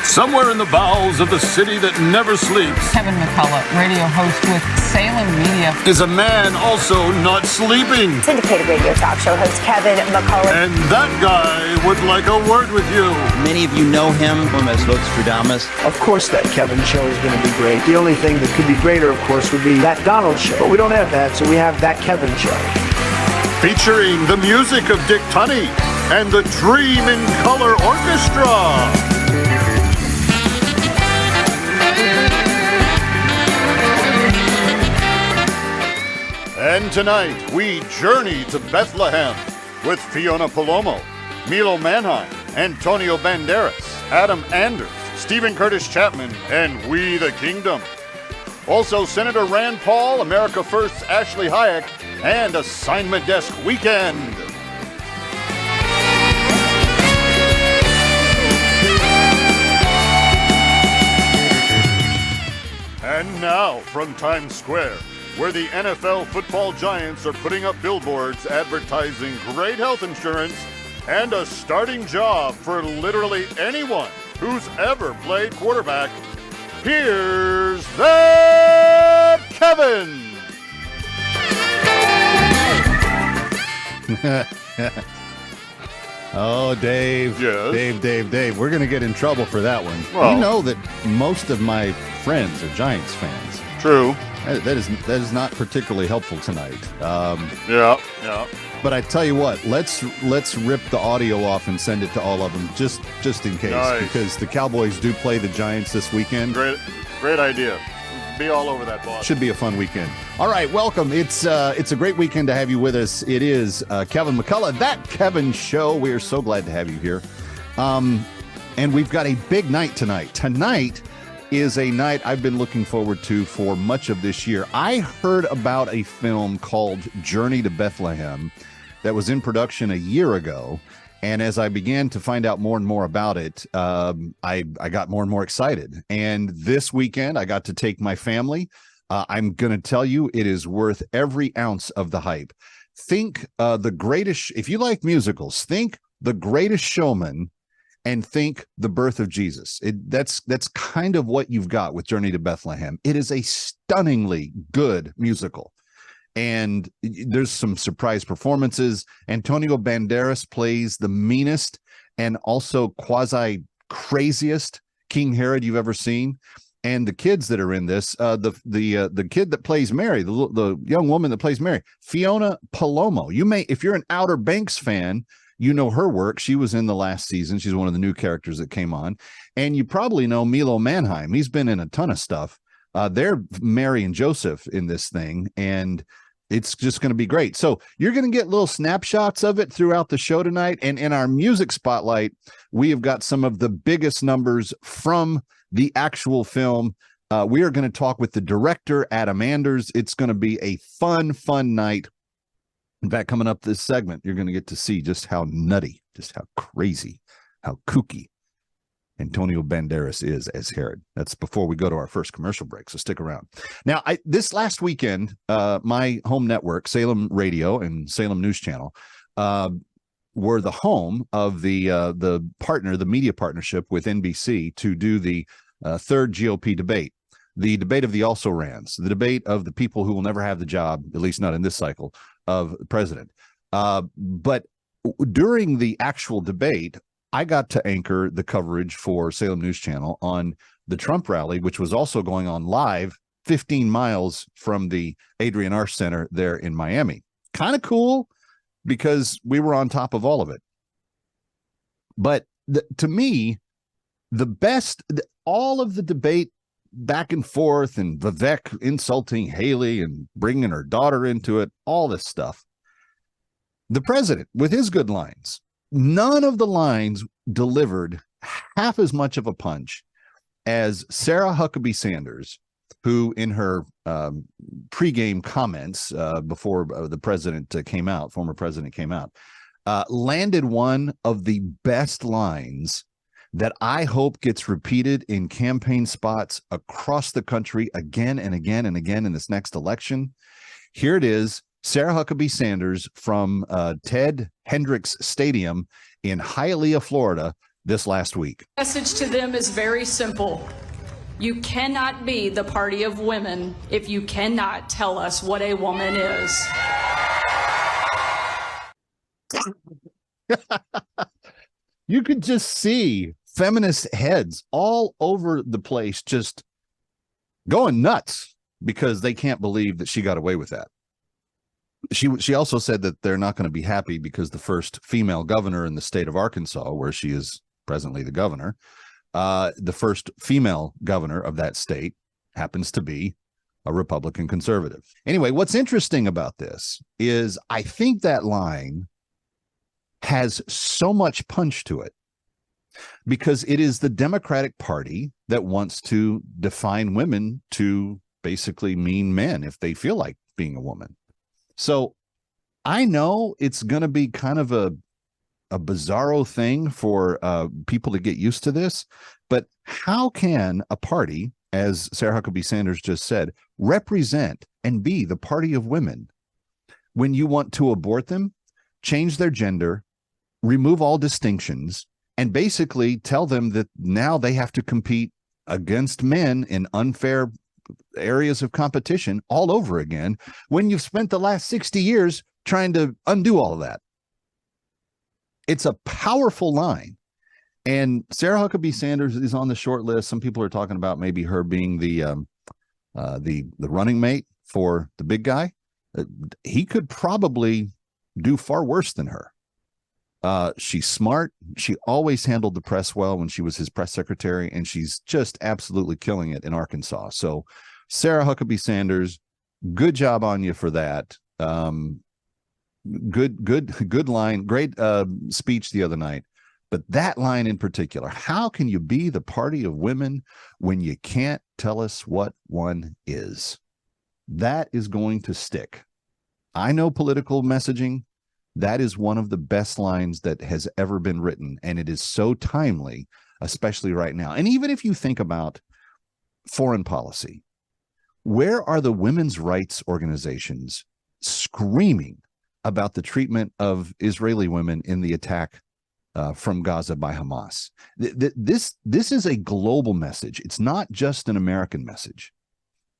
Somewhere in the bowels of the city that never sleeps Kevin McCullough, radio host with Salem Media, is a man also not sleeping. Syndicated radio talk show host Kevin McCullough. And that guy would like a word with you. Many of you know him as Vostradamus. Of course that Kevin show is going to be great. The only thing that could be greater, of course, would be that Donald show. But we don't have that, so we have that Kevin show. Featuring the music of Dick Tunney and the Dream in Color Orchestra. And tonight, we journey to Bethlehem with Fiona Palomo, Milo Manheim, Antonio Banderas, Adam Anders, Stephen Curtis Chapman, and We the Kingdom. Also, Senator Rand Paul, America First's Ashley Hayek, and Assignment Desk Weekend. And now, from Times Square, where the NFL football giants are putting up billboards advertising great health insurance and a starting job for literally anyone who's ever played quarterback, here's that Kevin! Oh, Dave. Yes? Dave. We're going to get in trouble for that one. Well, you know that most of my friends are Giants fans. True. That is not particularly helpful tonight. Yeah. But I tell you what, let's rip the audio off and send it to all of them just in case. Nice. Because the Cowboys do play the Giants this weekend. Great idea. Be all over that, boss. Should be a fun weekend. All right, welcome. It's a great weekend to have you with us. It is Kevin McCullough, That Kevin Show. We are so glad to have you here. And we've got a big night tonight. Tonight is a night I've been looking forward to for much of this year. I heard about a film called Journey to Bethlehem that was in production a year ago. And as I began to find out more and more about it, I got more and more excited. And this weekend, I got to take my family. I'm going to tell you, it is worth every ounce of the hype. Think the greatest, if you like musicals, think The Greatest Showman and think The Birth of Jesus. That's kind of what you've got with Journey to Bethlehem. It is a stunningly good musical. And there's some surprise performances. Antonio Banderas plays the meanest and also quasi craziest King Herod you've ever seen. And the kids that are in this, the kid that plays Mary, the young woman that plays Mary, Fiona Palomo. You may, if you're an Outer Banks fan, you know her work. She was in the last season. She's one of the new characters that came on. And you probably know Milo Manheim. He's been in a ton of stuff. They're Mary and Joseph in this thing, and it's just going to be great. So you're going to get little snapshots of it throughout the show tonight. And in our music spotlight, we have got some of the biggest numbers from the actual film. We are going to talk with the director, Adam Anders. It's going to be a fun night. In fact, coming up this segment, you're going to get to see just how nutty, just how crazy, how kooky Antonio Banderas is as Herod. That's before we go to our first commercial break, so stick around. Now, this last weekend, my home network, Salem Radio and Salem News Channel, were the home of the media partnership with NBC to do the third GOP debate, the debate of the also-rans, the debate of the people who will never have the job, at least not in this cycle, of president. But during the actual debate, I got to anchor the coverage for Salem News Channel on the Trump rally, which was also going on live 15 miles from the Adrian Arce Center there in Miami. Kind of cool because we were on top of all of it. But to me, the best, all of the debate back and forth and Vivek insulting Haley and bringing her daughter into it, all this stuff. The president with his good lines. None of the lines delivered half as much of a punch as Sarah Huckabee Sanders, who in her pregame comments before the president came out, former president came out, landed one of the best lines that I hope gets repeated in campaign spots across the country again and again and again in this next election. Here it is. Sarah Huckabee Sanders from Ted Hendricks Stadium in Hialeah, Florida, this last week. Message to them is very simple. You cannot be the party of women if you cannot tell us what a woman is. You could just see feminist heads all over the place just going nuts because they can't believe that she got away with that. She also said that they're not going to be happy because the first female governor in the state of Arkansas, where she is presently the governor, the first female governor of that state happens to be a Republican conservative. Anyway, what's interesting about this is I think that line has so much punch to it because it is the Democratic Party that wants to define women to basically mean men if they feel like being a woman. So I know it's going to be kind of a bizarro thing for people to get used to this, but how can a party, as Sarah Huckabee Sanders just said, represent and be the party of women when you want to abort them, change their gender, remove all distinctions, and basically tell them that now they have to compete against men in unfair areas of competition all over again when you've spent the last 60 years trying to undo all of that? It's a powerful line. And Sarah Huckabee Sanders is on the short list. Some people are talking about maybe her being the running mate for the big guy. He could probably do far worse than her. She's smart. She always handled the press well when she was his press secretary, and she's just absolutely killing it in Arkansas. So Sarah Huckabee Sanders, good job on you for that. Good line. Great speech the other night. But that line in particular, how can you be the party of women when you can't tell us what one is? That is going to stick. I know political messaging. That is one of the best lines that has ever been written, and it is so timely, especially right now. And even if you think about foreign policy, where are the women's rights organizations screaming about the treatment of Israeli women in the attack from Gaza by Hamas? This is a global message. It's not just an American message.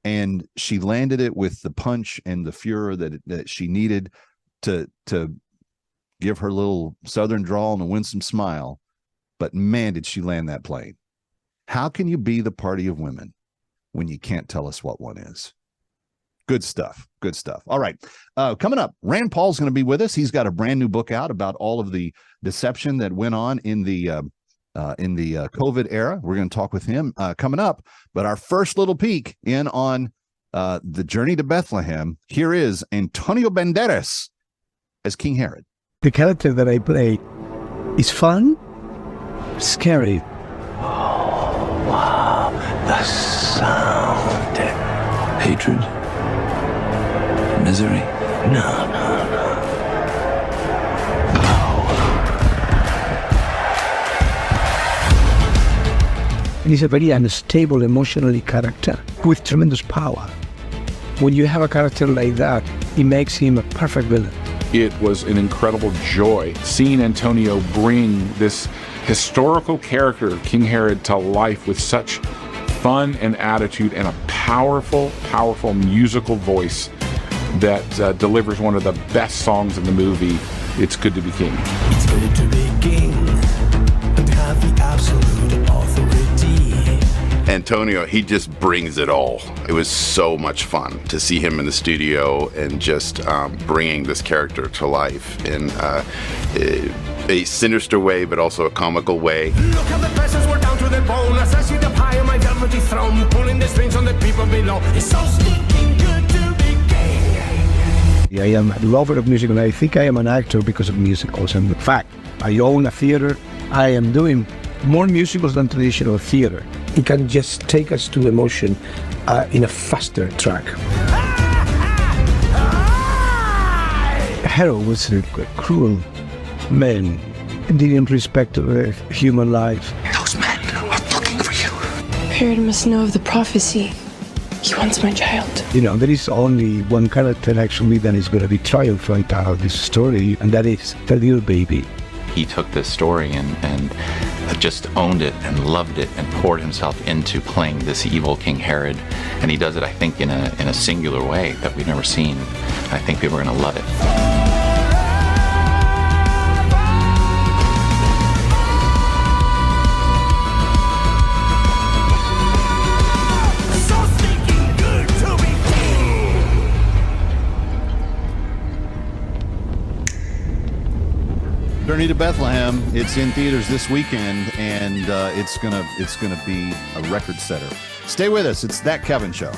And she landed it with the punch and the furor that she needed to give her little Southern drawl and a winsome smile. But man, did she land that plane. How can you be the party of women when you can't tell us what one is? Good stuff. Good stuff. All right. Coming up, Rand Paul's going to be with us. He's got a brand new book out about all of the deception that went on in the COVID era. We're going to talk with him coming up. But our first little peek in on the journey to Bethlehem. Here is Antonio Banderas as King Herod. The character that I play is fun, scary. Oh, wow. The sound. Hatred? Misery? No. And he's a very unstable emotionally character with tremendous power. When you have a character like that, it makes him a perfect villain. It was an incredible joy seeing Antonio bring this historical character, King Herod, to life with such fun and attitude and a powerful, powerful musical voice that delivers one of the best songs in the movie, It's Good to Be King. It's good to be king and have the absolute authority. Antonio, he just brings it all. It was so much fun to see him in the studio and just bringing this character to life in a sinister way, but also a comical way. Look how the peasants were down to their bone as I see the pie on my velvety throne, pulling the strings on the people below. It's so stinking good to be king. I am a lover of music, and I think I am an actor because of musicals. And in fact, I own a theater. I am doing more musicals than traditional theater. It can just take us to emotion in a faster track. Herod was a cruel man and didn't respect human life. Those men are looking for you. Herod must know of the prophecy. He wants my child. You know, there is only one character actually that is going to be triumphant out of this story, and that is the little baby. He took this story and just owned it and loved it and poured himself into playing this evil King Herod. And he does it, I think, in a singular way that we've never seen. I think people are going to love it. Journey to Bethlehem. It's in theaters this weekend, and it's gonna be a record setter. Stay with us. It's That Kevin Show.